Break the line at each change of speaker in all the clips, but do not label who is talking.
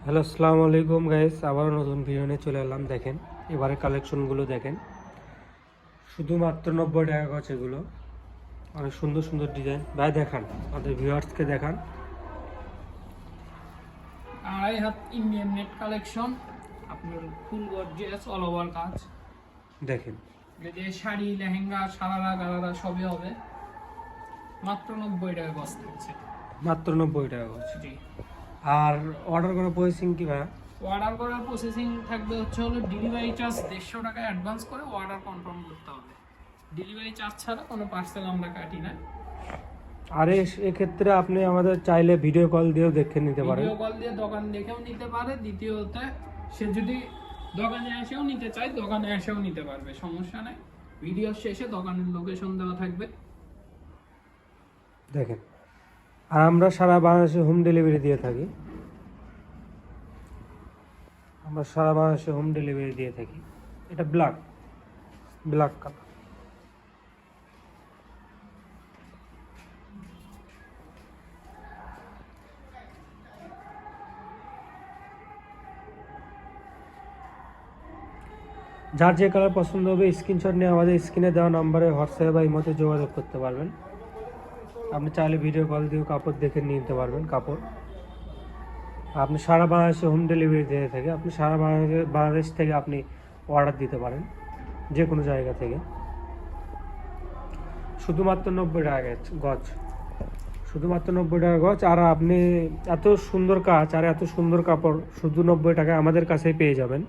Hello, আসসালামু আলাইকুম guys. আবারও নতুন ভিডিও নিয়ে চলে এলাম। দেখেন এবারে কালেকশনগুলো দেখেন, শুধুমাত্র 90 টাকা গজ। এগুলো অনেক সুন্দর সুন্দর ডিজাইন। ভাই দেখান, আমাদের ভিউয়ার্সকে দেখান।
আড়াই হাত ইন্ডিয়ান নেট কালেকশন, আপনার ফুল গর্জিয়াস অল ওভার কাজ।
দেখেন
যে শাড়ি, লেহেঙ্গা, সারারা গারারা সবই হবে। মাত্র 90 টাকা গজ থাকছে।
মাত্র 90 টাকা গজ।
জি।
আর অর্ডার করা প্রসেসিং কি ভাই?
অর্ডার করার প্রসেসিং থাকবে হলো ডেলিভারি চার্জ 150 টাকা অ্যাডভান্স করে অর্ডার কনফার্ম করতে হবে। ডেলিভারি চার্জ ছাড়া কোনো পার্সেল আমরা কাটি না।
আর এক্ষেত্রে আপনি আমাদের চাইলে ভিডিও কল দিয়েও দেখে নিতে পারেন।
ভিডিও কল দিয়ে দোকান দেখেও নিতে পারে। দ্বিতীয়ত সে যদি দোকানে এসেও নিতে চায়, দোকানে এসেও নিতে পারবে, সমস্যা নাই। ভিডিও শেষে দোকানের লোকেশন দেওয়া থাকবে।
দেখেন, আর আমরা সারা বাংলাদেশে হোম ডেলিভারি দিয়ে থাকি। এটা ব্ল্যাক কালার। যার যে কালার পছন্দ হবে স্ক্রিনশট নিয়ে আমাদের স্ক্রিনে দেওয়া নম্বরে হোয়াটসঅ্যাপে বা ইমোতে যোগাযোগ করতে পারবেন। আপনি চাইলে ভিডিও কল দিয়েও কাপড় দেখে নিতে পারবেন। কাপড় আপনি সারা বাংলাদেশে হোম ডেলিভারি দিয়ে থাকে। আপনি সারা বাংলাদেশ থেকে আপনি অর্ডার দিতে পারেন, যে কোনো জায়গা থেকে। শুধুমাত্র 90 টাকা গজ, শুধুমাত্র 90 টাকা গজ। আর আপনি এত সুন্দর কাজ আর এত সুন্দর কাপড় শুধু 90 টাকায় আমাদের কাছেই পেয়ে যাবেন।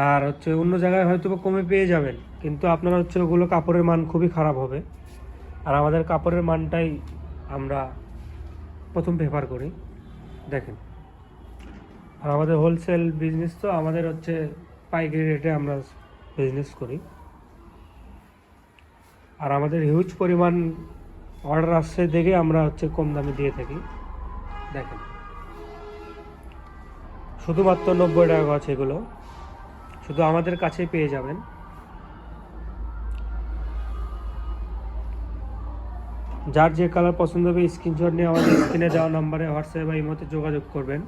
আর অন্য জায়গায় হয়তো কমে পেয়ে যাবেন, কিন্তু আপনারা ওগুলো কাপড়ের মান খুবই খারাপ হবে। আর আমাদের কাপড়ের মানটাই আমরা প্রথম প্রেফার করি। দেখেন, আর আমাদের হোলসেল বিজনেস, তো আমাদের পাইকারি রেটে আমরা বিজনেস করি। আর আমাদের হিউজ পরিমাণ অর্ডার আসছে দেখে আমরা কম দামে দিয়ে থাকি। দেখেন, শুধুমাত্র 90 টাকা গজ। এগুলো শুধু আমাদের কাছেই পেয়ে যাবেন। যার যে কালার পছন্দ হবে স্ক্রিনশট নিয়ে আমাদের স্ক্রিনে দেওয়া নম্বরে হোয়াটসঅ্যাপ বা ইমোতে যোগাযোগ করবেন।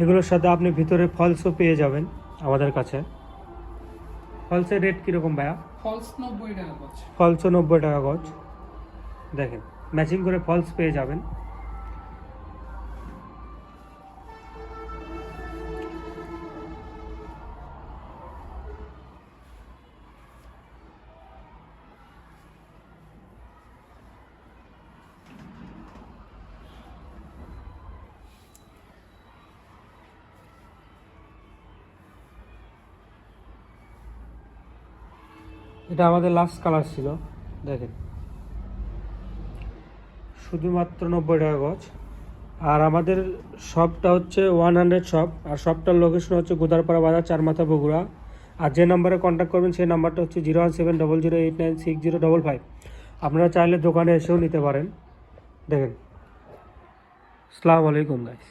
এগুলোর সাথে আপনি ভিতরে ফলসও পেয়ে যাবেন আমাদের কাছে। ফলসের রেট কীরকম ভাইয়া?
ফলস 90 টাকা গজ।
ফলসও 90 টাকা গজ। দেখেন, ম্যাচিং করে ফলস পেয়ে যাবেন। এটা আমাদের লাস্ট কালার ছিল। দেখেন, শুধুমাত্র 90 টাকা গজ। আর আমাদের শপটা 100 শপ। আর শপটার লোকেশন গোদারপাড়া বাজার, চারমাথা, বগুড়া। আর যে নাম্বারে কন্ট্যাক্ট করবেন সেই নাম্বারটা 01700896055। আপনারা চাইলে দোকানে এসেও নিতে পারেন। দেখেন, আসসালামু আলাইকুম গাইস।